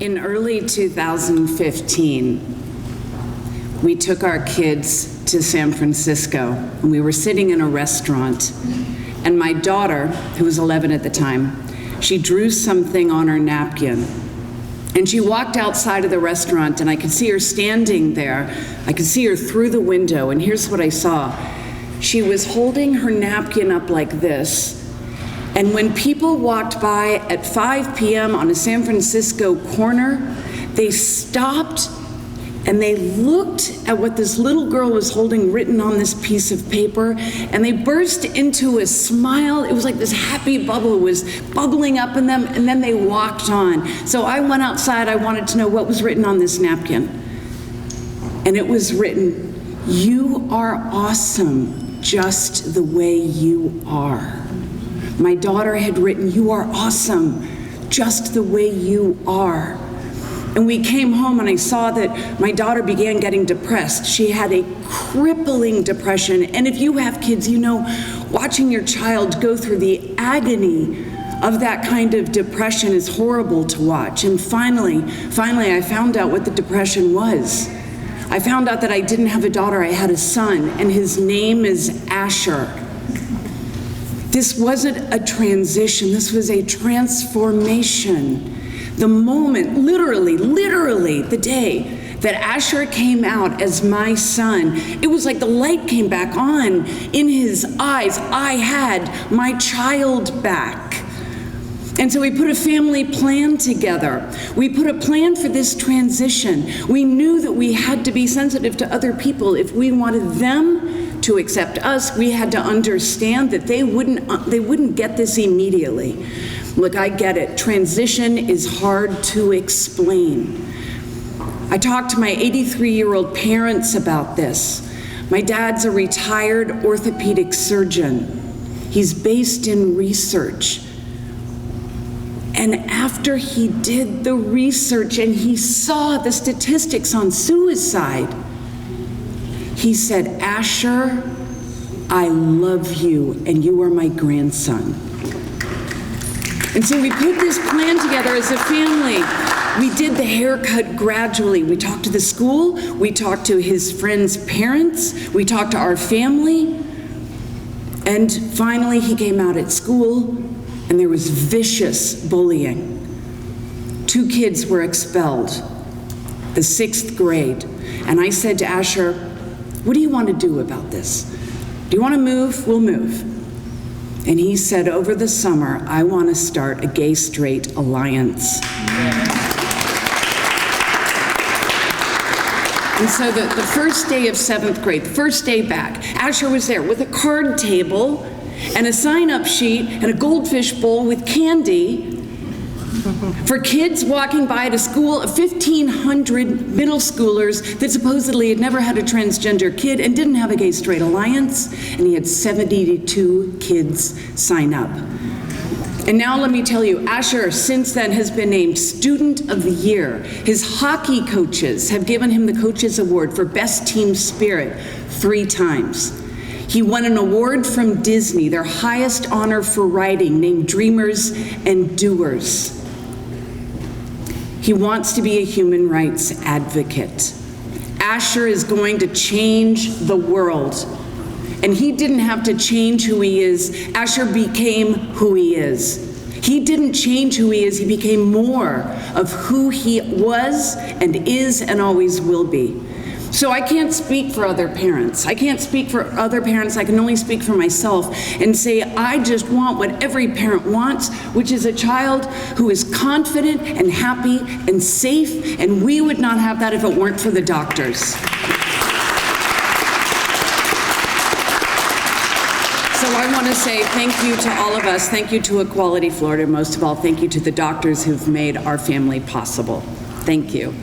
In early 2015, we took our kids to San Francisco, and we were sitting in a restaurant, and my daughter, who was 11 at the time, she drew something on her napkin, and she walked outside of the restaurant, and I could see her standing there. I could see her through the window, and here's what I saw. She was holding her napkin up like this, and when people walked by at 5 p.m. on a San Francisco corner, they stopped and they looked at what this little girl was holding written on this piece of paper, and they burst into a smile. It was like this happy bubble was bubbling up in them, and then they walked on. So I went outside. I wanted to know what was written on this napkin. And it was written, "You are awesome just the way you are." My daughter had written, "You are awesome just the way you are." And we came home and I saw that my daughter began getting depressed. She had a crippling depression. And if you have kids, you know, watching your child go through the agony of that kind of depression is horrible to watch. And finally, I found out what the depression was. I found out that I didn't have a daughter, I had a son, and his name is Asher. This wasn't a transition, this was a transformation. The moment, literally, the day that Asher came out as my son, it was like the light came back on in his eyes. I had my child back. And so we put a family plan together. We put a plan for this transition. We knew that we had to be sensitive to other people. If we wanted them to accept us, we had to understand that they wouldn't get this immediately. Look, I get it. Transition is hard to explain. I talked to my 83-year-old parents about this. My dad's a retired orthopedic surgeon. He's based in research. And after he did the research and he saw the statistics on suicide, he said, "Asher, I love you, and you are my grandson." And so we put this plan together as a family. We did the haircut gradually. We talked to the school, we talked to his friends' parents, we talked to our family, and finally he came out at school and there was vicious bullying. 2 kids were expelled, the 6th grade. And I said to Asher, "What do you want to do about this? Do you want to move? We'll move." And he said, "Over the summer, I want to start a gay-straight alliance." And so the first day of 7th grade, the first day back, Asher was there with a card table and a sign-up sheet and a goldfish bowl with candy for kids walking by at a school of 1,500 middle schoolers that supposedly had never had a transgender kid and didn't have a gay-straight alliance, and he had 72 kids sign up. And now let me tell you, Asher since then has been named Student of the Year. His hockey coaches have given him the Coaches Award for Best Team Spirit 3 times. He won an award from Disney, their highest honor for writing, named Dreamers and Doers. He wants to be a human rights advocate. Asher is going to change the world. And he didn't have to change who he is. Asher became who he is. He didn't change who he is, he became more of who he was and is and always will be. So I can't speak for other parents. I can't speak for other parents. I can only speak for myself and say I just want what every parent wants, which is a child who is confident and happy and safe, and we would not have that if it weren't for the doctors. So I want to say thank you to all of us. Thank you to Equality Florida. Most of all, thank you to the doctors who've made our family possible. Thank you.